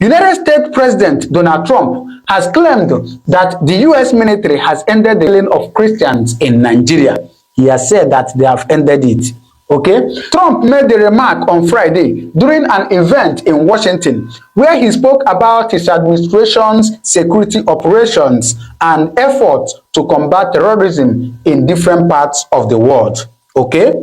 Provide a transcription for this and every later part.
United States President Donald Trump has claimed that the US military has ended the killing of Christians in Nigeria. He has said that they have ended it. Okay, Trump made the remark on Friday during an event in Washington where he spoke about his administration's security operations and efforts to combat terrorism in different parts of the world. Okay,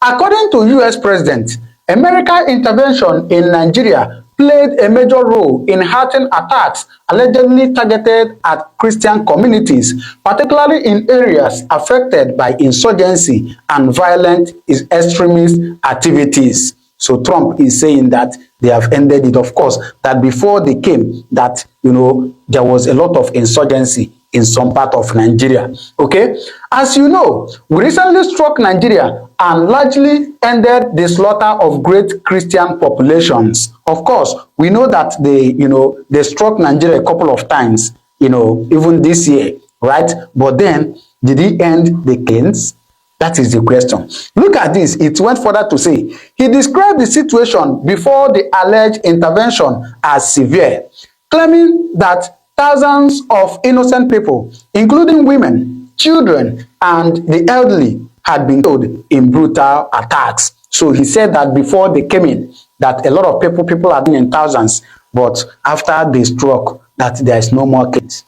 according to US President, American intervention in Nigeria played a major role in halting attacks allegedly targeted at Christian communities, particularly in areas affected by insurgency and violent extremist activities. So Trump is saying that they have ended it. Of course, that before they came, that there was a lot of insurgency in some part of Nigeria. Okay, as you know, we recently struck Nigeria and largely ended the slaughter of great Christian populations. Of course, we know that they struck Nigeria a couple of times, even this year, right? But then, did he end the killings? That is the question. Look at this. It went further to say, he described the situation before the alleged intervention as severe, claiming that thousands of innocent people, including women, children, and the elderly, had been killed in brutal attacks. So he said that before they came in, that a lot of people are in thousands, but after they struck, that there is no more kids.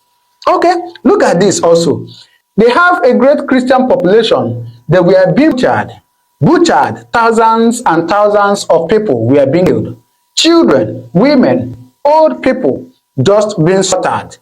Okay, look at this also. They have a great Christian population. They were being butchered. Thousands and thousands of people were being killed. Children, women, old people just being slaughtered,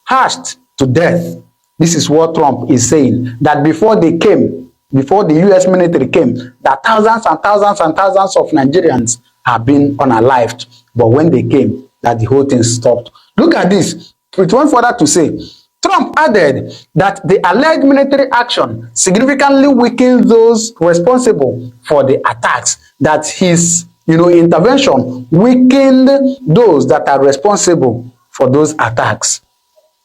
hashed to death. This is what Trump is saying, that before they came, before the US military came, that thousands and thousands and thousands of Nigerians have been unalived. But when they came, that the whole thing stopped. Look at this. It went further to say, Trump added that the alleged military action significantly weakened those responsible for the attacks, that his intervention weakened those that are responsible for those attacks.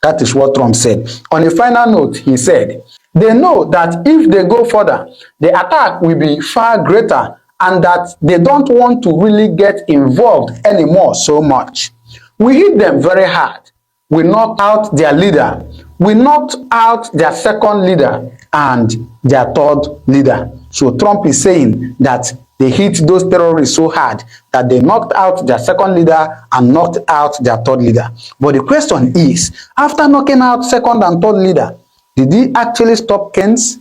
That is what Trump said. On a final note, he said, they know that if they go further, the attack will be far greater and that they don't want to really get involved anymore so much. We hit them very hard. We knocked out their leader. We knocked out their second leader and their third leader. So Trump is saying that they hit those terrorists so hard that they knocked out their second leader and knocked out their third leader. But the question is, after knocking out second and third leader, did he actually stop killings?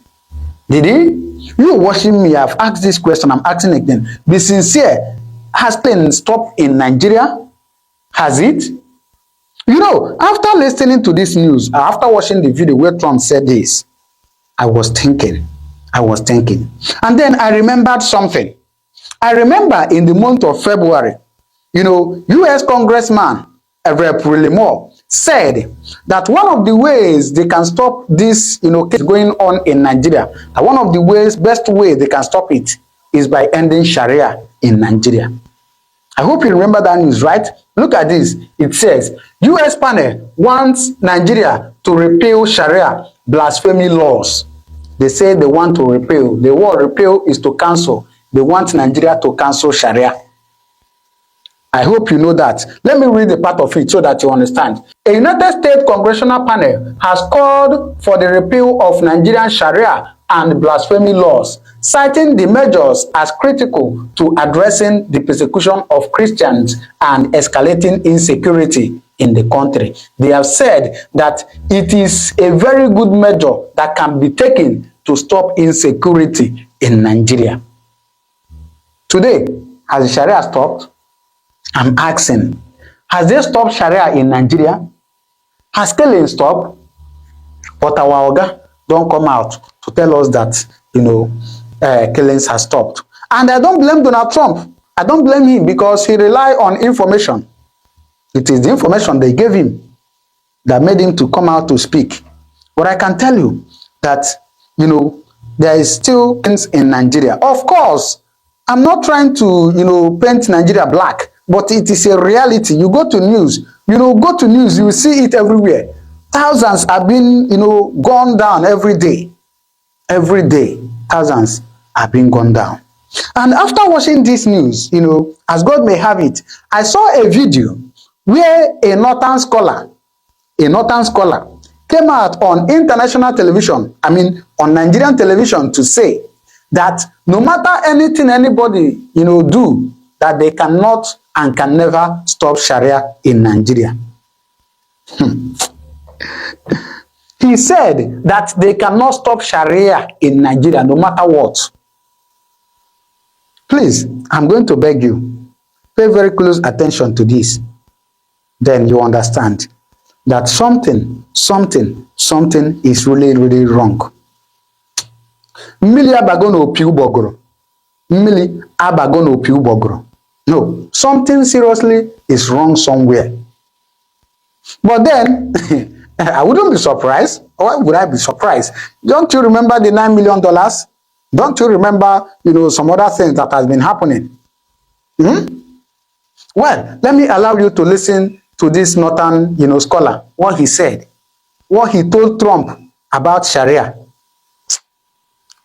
Did he? You watching me, I've asked this question, I'm asking again. Be sincere. Has killings stopped in Nigeria? Has it? After listening to this news, after watching the video where Trump said this, I was thinking. And then I remembered something. I remember in the month of February, US Congressman Everett Moore said that one of the ways they can stop this, case going on in Nigeria, that one of the best way they can stop it is by ending Sharia in Nigeria. I hope you remember that news, right? Look at this. It says, US panel wants Nigeria to repeal Sharia blasphemy laws. They say they want to repeal. The word repeal is to cancel. They want Nigeria to cancel Sharia. I hope you know that. Let me read a part of it so that you understand. A United States congressional panel has called for the repeal of Nigerian Sharia and blasphemy laws, citing the measures as critical to addressing the persecution of Christians and escalating insecurity in the country. They have said that it is a very good measure that can be taken to stop insecurity in Nigeria. Today, has the Sharia stopped? I'm asking, has they stopped Sharia in Nigeria? Has killing stopped? But our Oga don't come out to tell us that, killings has stopped. And I don't blame Donald Trump. I don't blame him because he relied on information. It is the information they gave him that made him to come out to speak. But I can tell you that, there is still things in Nigeria. Of course, I'm not trying to, paint Nigeria black, but it is a reality. You go to news, you will see it everywhere. Thousands are being, gone down every day. Every day, thousands are being gone down. And after watching this news, as God may have it, I saw a video where a northern scholar came out on international television, on Nigerian television, to say that no matter anything anybody, do, that they cannot and can never stop Sharia in Nigeria. He said that they cannot stop Sharia in Nigeria no matter what. Please, I'm going to beg you, pay very close attention to this. Then you understand that something is really, really wrong. Mmili abago n'opi ụgbọgụrụ. Mmili abago n'opi ụgbọgụrụ. No, something seriously is wrong somewhere. But then, I wouldn't be surprised. Why would I be surprised? Don't you remember the $9 million? Don't you remember, some other things that has been happening? Well, let me allow you to listen to this northern, scholar, what he said, what he told Trump about Sharia.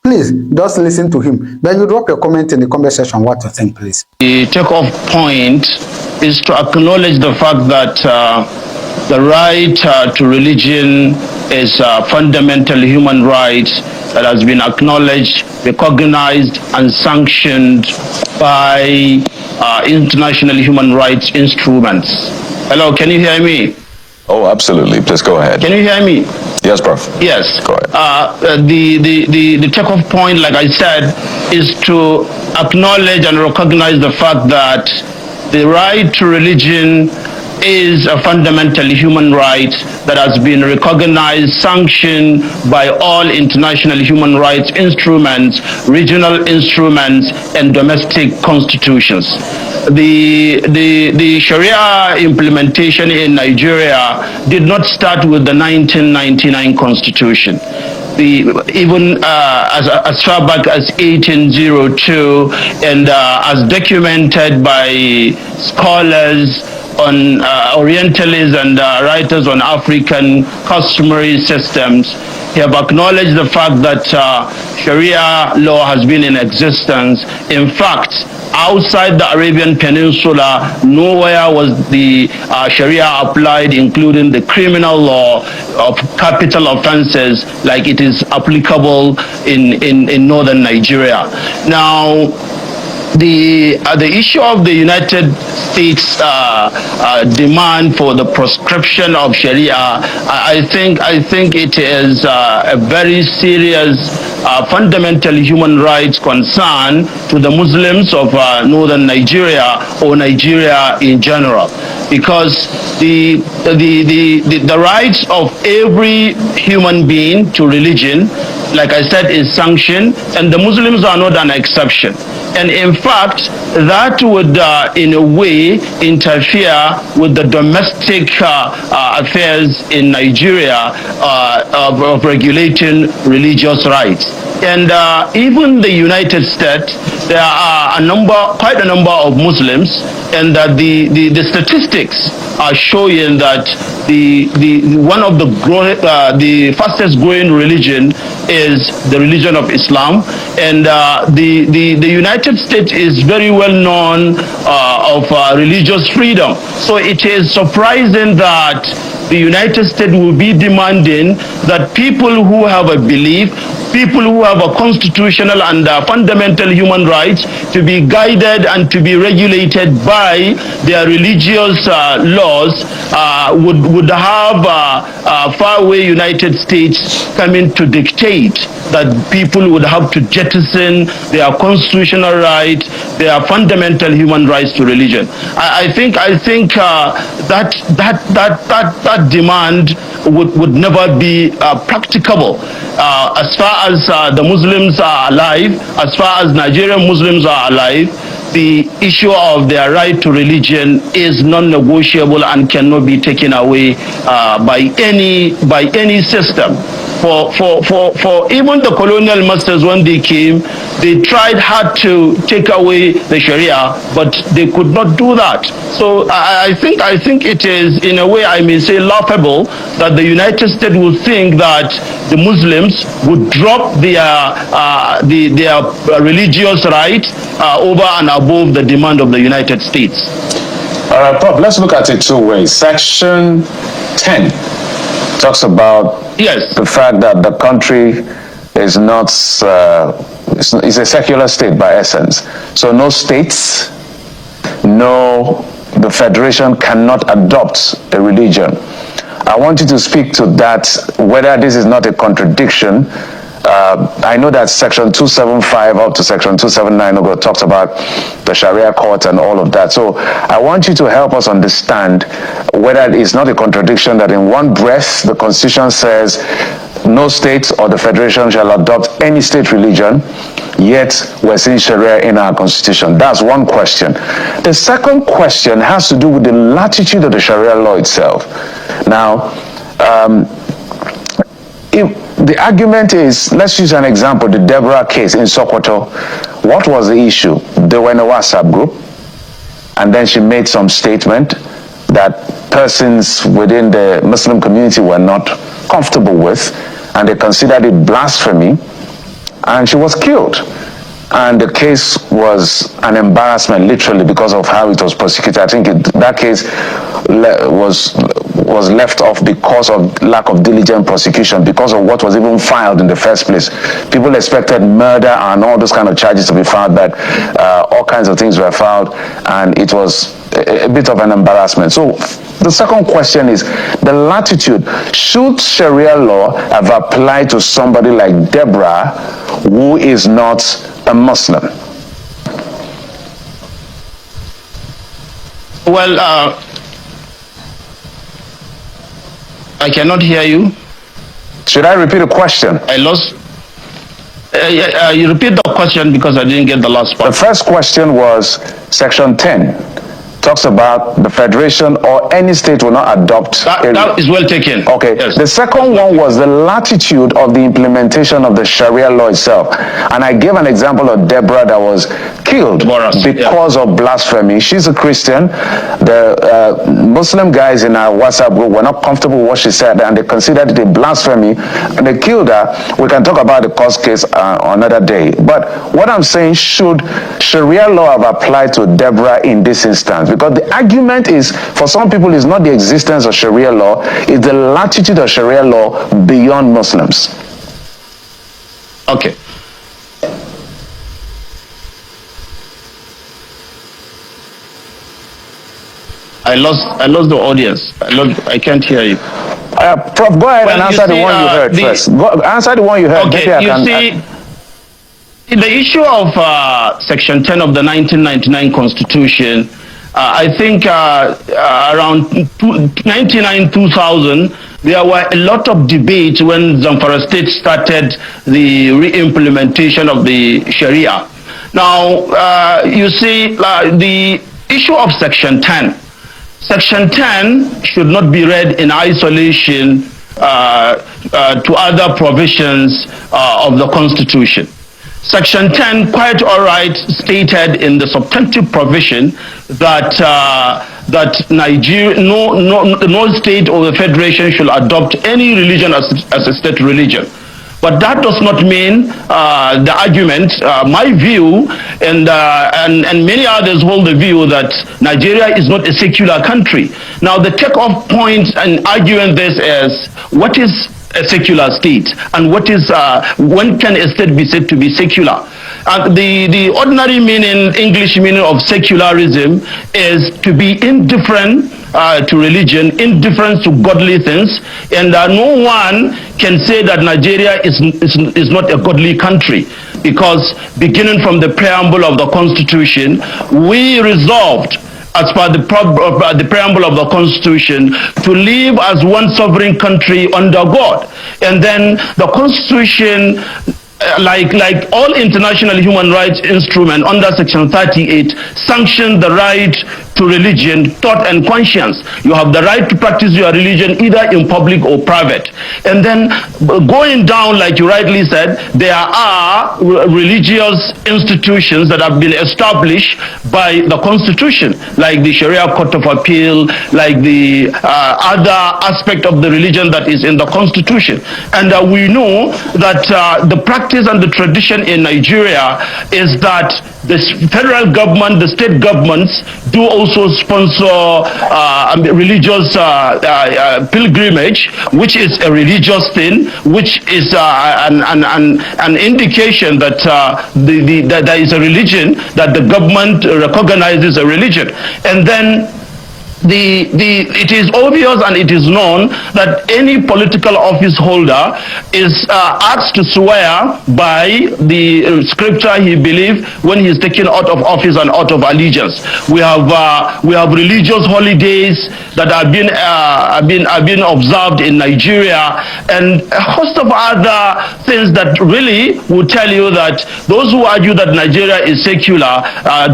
Please, just listen to him. Then you drop your comment in the comment section what you think, please. The takeoff point is to acknowledge the fact that the right to religion is a fundamental human right that has been acknowledged, recognized, and sanctioned by international human rights instruments. Hello, can you hear me? Oh, absolutely. Please go ahead. Can you hear me? Yes, Prof. Yes. Go ahead. The takeoff point, like I said, is to acknowledge and recognize the fact that the right to religion is a fundamental human right that has been recognized, sanctioned by all international human rights instruments, regional instruments, and domestic constitutions. The Sharia implementation in Nigeria did not start with the 1999 constitution. Even as far back as 1802, and as documented by scholars on Orientalists and writers on African customary systems, have acknowledged the fact that Sharia law has been in existence. In fact, outside the Arabian Peninsula, nowhere was the Sharia applied, including the criminal law of capital offenses, like it is applicable in northern Nigeria. Now, the issue of the United States demand for the proscription of Sharia, I think it is a very serious fundamental human rights concern to the Muslims of northern Nigeria or Nigeria in general, because the rights of every human being to religion, like I said, is sanctioned, and the Muslims are not an exception. And in fact, that would in a way interfere with the domestic affairs in Nigeria of regulating religious rights. And even the United States, there are quite a number of Muslims, and that the statistics are showing that one of the fastest growing religion is the religion of Islam, and the United States is very well known of religious freedom. So it is surprising that the United States will be demanding that people who have a belief, people who have a constitutional and fundamental human rights to be guided and to be regulated by their religious laws would have far away United States coming to dictate that people would have to jettison their constitutional rights, their fundamental human rights to religion. I think that demand would never be practicable. As far as the Muslims are alive, as far as Nigerian Muslims are alive, the issue of their right to religion is non-negotiable and cannot be taken away by any system. For even the colonial masters, when they came, they tried hard to take away the Sharia, but they could not do that. So I think it is, in a way, I may say, laughable that the United States would think that the Muslims would drop their religious right over and above the demand of the United States. All right, Prof, let's look at it two ways. Section 10 talks about the fact that the country is not, is a secular state by essence. So no states, the federation cannot adopt a religion. I want you to speak to that, whether this is not a contradiction. I know that section 275 up to section 279 talks about the Sharia court and all of that. So I want you to help us understand whether it's not a contradiction that in one breath the Constitution says no state or the federation shall adopt any state religion, yet we're seeing Sharia in our Constitution. That's one question. The second question has to do with the latitude of the Sharia law itself. Now, the argument is, let's use an example, the Deborah case in Sokoto. What was the issue? They were in a WhatsApp group, and then she made some statement that persons within the Muslim community were not comfortable with, and they considered it blasphemy, and she was killed. And the case was an embarrassment, literally, because of how it was prosecuted. I think that case was left off because of lack of diligent prosecution, because of what was even filed in the first place. People expected murder and all those kind of charges to be filed, but all kinds of things were filed, and it was a bit of an embarrassment. So the second question is the latitude. Should Sharia law have applied to somebody like Deborah, who is not a Muslim? Well, I cannot hear you. Should I repeat the question? I lost. You repeat the question because I didn't get the last part. The first question was Section 10. Talks about the federation or any state will not adopt. That is well taken. Okay. Yes. The second one was the latitude of the implementation of the Sharia law itself. And I gave an example of Deborah that was killed because of blasphemy. She's a Christian. The Muslim guys in our WhatsApp group were not comfortable with what she said, and they considered it a blasphemy, and they killed her. We can talk about the court case another day. But what I'm saying, should Sharia law have applied to Deborah in this instance? Because the argument is, for some people, it's not the existence of Sharia law, it's the latitude of Sharia law beyond Muslims. Okay. I lost the audience. I can't hear you. Prof, go ahead and answer the one you heard first. Answer the one you heard. Okay, you see, the issue of Section 10 of the 1999 Constitution, I think around 1999-2000, there were a lot of debate when Zamfara State started the re-implementation of the Sharia. Now, you see, the issue of Section 10. Section 10 should not be read in isolation to other provisions of the Constitution. Section 10, quite all right, stated in the substantive provision that Nigeria, no state or the federation should adopt any religion as a state religion. But that does not mean the argument, my view, and many others hold the view that Nigeria is not a secular country. Now, the takeoff point in arguing this is, what is a secular state, and what is when can a state be said to be secular? The ordinary meaning, English meaning of secularism is to be indifferent to religion, indifference to godly things, and no one can say that Nigeria is not a godly country, because beginning from the preamble of the Constitution, we resolved, as per the preamble of the Constitution, to live as one sovereign country under God. And then the Constitution, like all international human rights instruments under Section 38, sanction the right to religion, thought, and conscience. You have the right to practice your religion either in public or private. And then going down, like you rightly said, there are religious institutions that have been established by the Constitution, like the Sharia Court of Appeal, like the other aspect of the religion that is in the Constitution. And we know that the practice practice and the tradition in Nigeria is that the federal government, the state governments do also sponsor religious pilgrimage, which is a religious thing, which is an indication that that there is a religion, that the government recognizes a religion. And then it is obvious and it is known that any political office holder is asked to swear by the scripture he believes when he is taken out of office and out of allegiance. We have religious holidays that have been observed in Nigeria, and a host of other things that really would tell you that those who argue that Nigeria is secular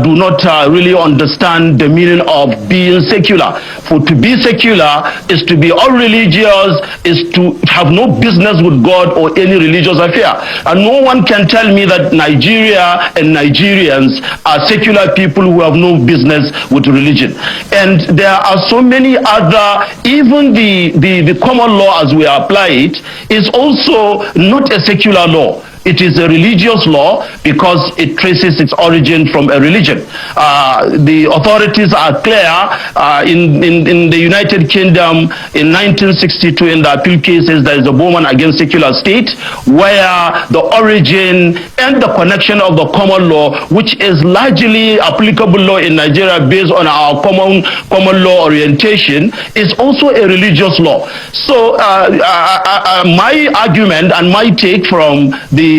do not really understand the meaning of being secular. For to be secular is to be unreligious, is to have no business with God or any religious affair. And no one can tell me that Nigeria and Nigerians are secular people who have no business with religion. And there are so many other, even the common law as we apply it is also not a secular law. It is a religious law because it traces its origin from a religion. The authorities are clear. In the United Kingdom, in 1962, in the appeal cases, there is a Bowman against secular state, where the origin and the connection of the common law, which is largely applicable law in Nigeria based on our common law orientation, is also a religious law. So my argument and my take from the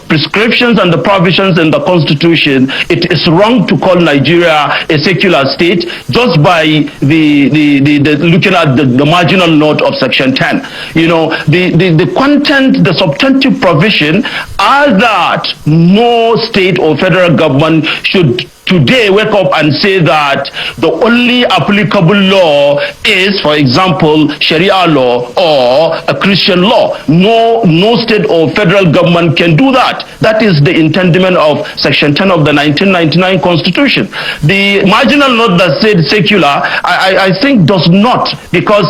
prescriptions and the provisions in the Constitution, it is wrong to call Nigeria a secular state just by looking at the marginal note of Section 10. You know, the content, the substantive provision are that no state or federal government should today wake up and say that the only applicable law is, for example, Sharia law or a Christian law. No state or federal government can do that. That is the intendment of Section 10 of the 1999 Constitution. The marginal note that said secular, I think does not, because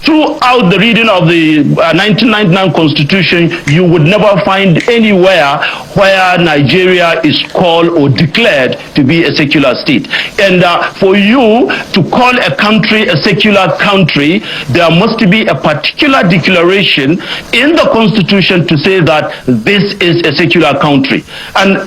throughout the reading of the 1999 Constitution, you would never find anywhere where Nigeria is called or declared to be a secular state. And for you to call a country a secular country, there must be a particular declaration in the Constitution to say that this is a secular country. And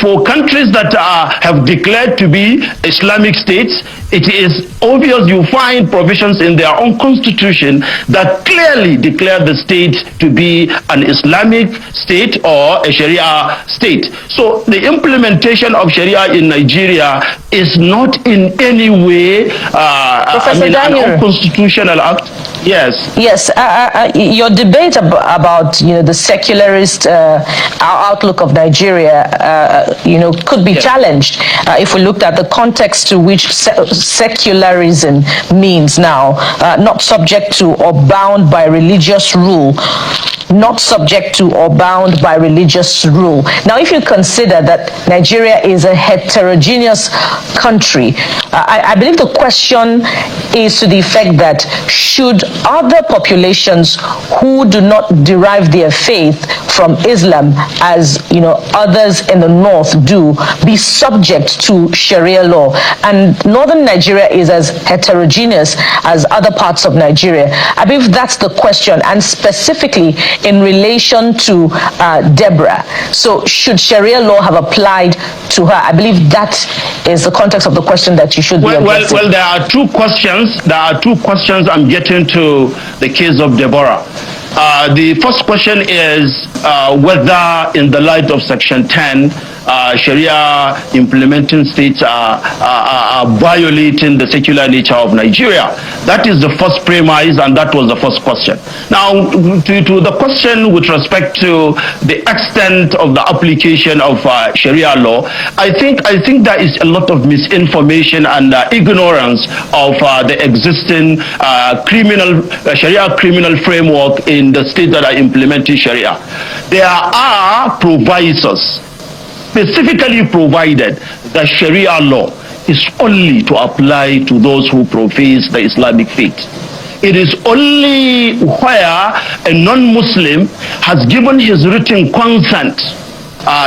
for countries that have declared to be Islamic states, it is obvious you find provisions in their own constitution that clearly declare the state to be an Islamic state or a Sharia state. So the implementation of Sharia in Nigeria is not in any way an unconstitutional act. Yes. Yes. Your debate about the secularist outlook of Nigeria, could be challenged if we looked at the context to which secularism means now, not subject to or bound by religious rule. Not subject to or bound by religious rule. Now, if you consider that Nigeria is a heterogeneous country, I believe the question is to the effect that should other populations who do not derive their faith from Islam, as others in the north do, be subject to Sharia law? And northern Nigeria is as heterogeneous as other parts of Nigeria. I believe that's the question, and specifically in relation to Deborah. So should Sharia law have applied to her? I believe that is the context of the question that you should be addressing. Well, there are two questions. I'm getting to the case of Deborah. The first question is whether, in the light of Section 10, Sharia implementing states are violating the secular nature of Nigeria. That is the first premise, and that was the first question. Now, to the question with respect to the extent of the application of Sharia law, I think there is a lot of misinformation and ignorance of the existing Sharia criminal framework in the states that are implementing Sharia. There are provisos specifically provided that Sharia law is only to apply to those who profess the Islamic faith. It is only where a non-Muslim has given his written consent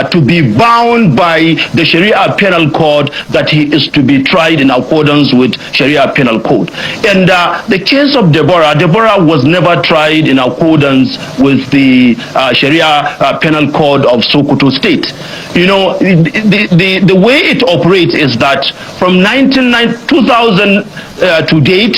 to be bound by the Sharia penal code that he is to be tried in accordance with Sharia penal code. And the case of Deborah was never tried in accordance with the Sharia penal code of Sokoto State. You know, the way it operates is that from 2000 to date,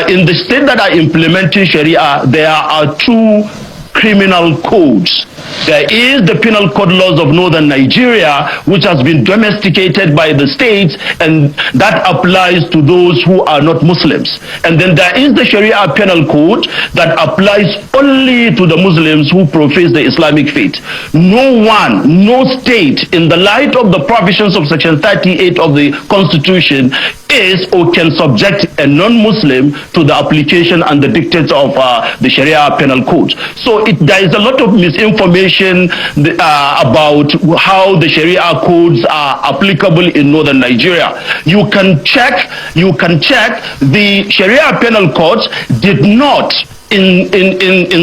in the state that are implementing Sharia, there are two criminal codes. There is the penal code laws of northern Nigeria, which has been domesticated by the states, and that applies to those who are not Muslims. And then there is the Sharia penal code that applies only to the Muslims who profess the Islamic faith. No state, in the light of the provisions of Section 38 of the Constitution, is or can subject a non-Muslim to the application and the dictates of the Sharia penal code. So there is a lot of misinformation about how the Sharia codes are applicable in northern Nigeria. You can check the Sharia penal codes did not in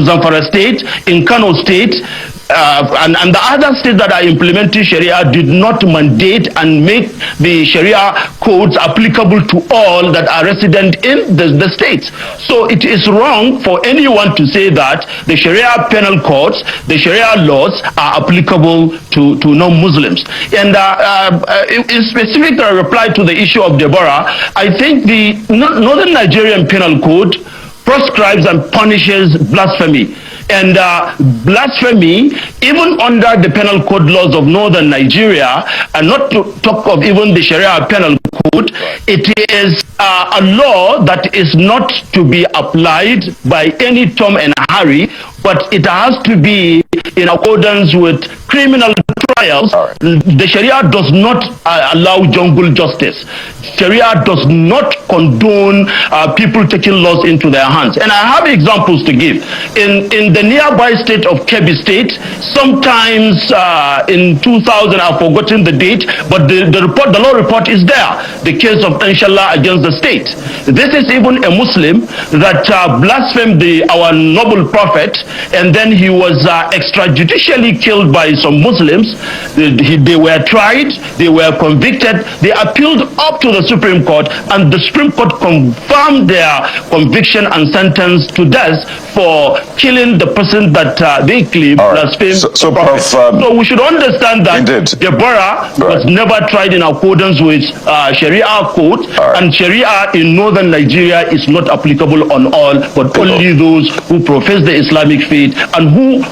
Zamfara State, in Kano State, and the other states that are implementing Sharia did not mandate and make the Sharia codes applicable to all that are resident in the states. So it is wrong for anyone to say that the Sharia penal codes, the Sharia laws are applicable to non-Muslims. And in specific reply to the issue of Deborah, I think the Northern Nigerian Penal Code proscribes and punishes blasphemy. And blasphemy, even under the penal code laws of northern Nigeria, and not to talk of even the Sharia penal code, it is a law that is not to be applied by any Tom and Harry, but it has to be in accordance with criminal trials. The Sharia does not allow jungle justice. Sharia does not condone people taking laws into their hands. And I have examples to give. In the nearby state of Kebbi State, sometimes in 2000, I've forgotten the date, but the law report is there. The case of Inshallah against the state. This is even a Muslim that blasphemed our noble prophet, and then he was extrajudicially killed by some Muslims. They were tried, they were convicted, they appealed up to the Supreme Court, and the Supreme Court confirmed their conviction and sentence to death for killing the person that they claim blasphemed. So, Prof, so we should understand that indeed. Deborah was never tried in accordance with Sharia code, and Sharia in northern Nigeria is not applicable on all, but only those who profess the Islamic faith and who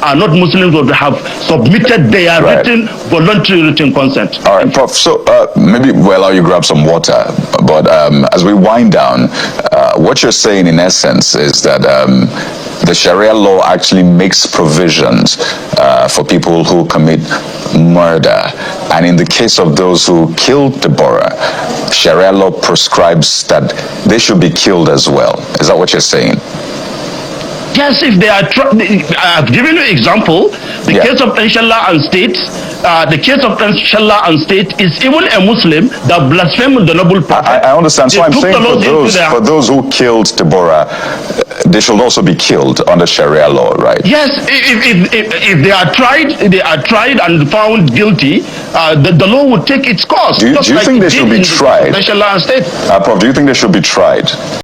are not Muslims or have submitted their voluntary written consent. All right, Prof. So maybe we'll allow you grab some water, but as we wind down, what you're saying in essence is that the Sharia law actually makes provisions for people who commit murder, and in the case of those who killed Deborah, Sharia law prescribes that they should be killed as well. Is that what you're saying? Yes, if they are, I've given you an example. The case of Inshallah and State, the case of Inshallah and State is even a Muslim that blasphemed the noble prophet. I understand. So I'm saying for those who killed Deborah, they should also be killed under Sharia law, right? Yes, if they are tried and found guilty, the law would take its course. Do you think they should be tried? Inshallah and State. Prof, do you think they should be tried?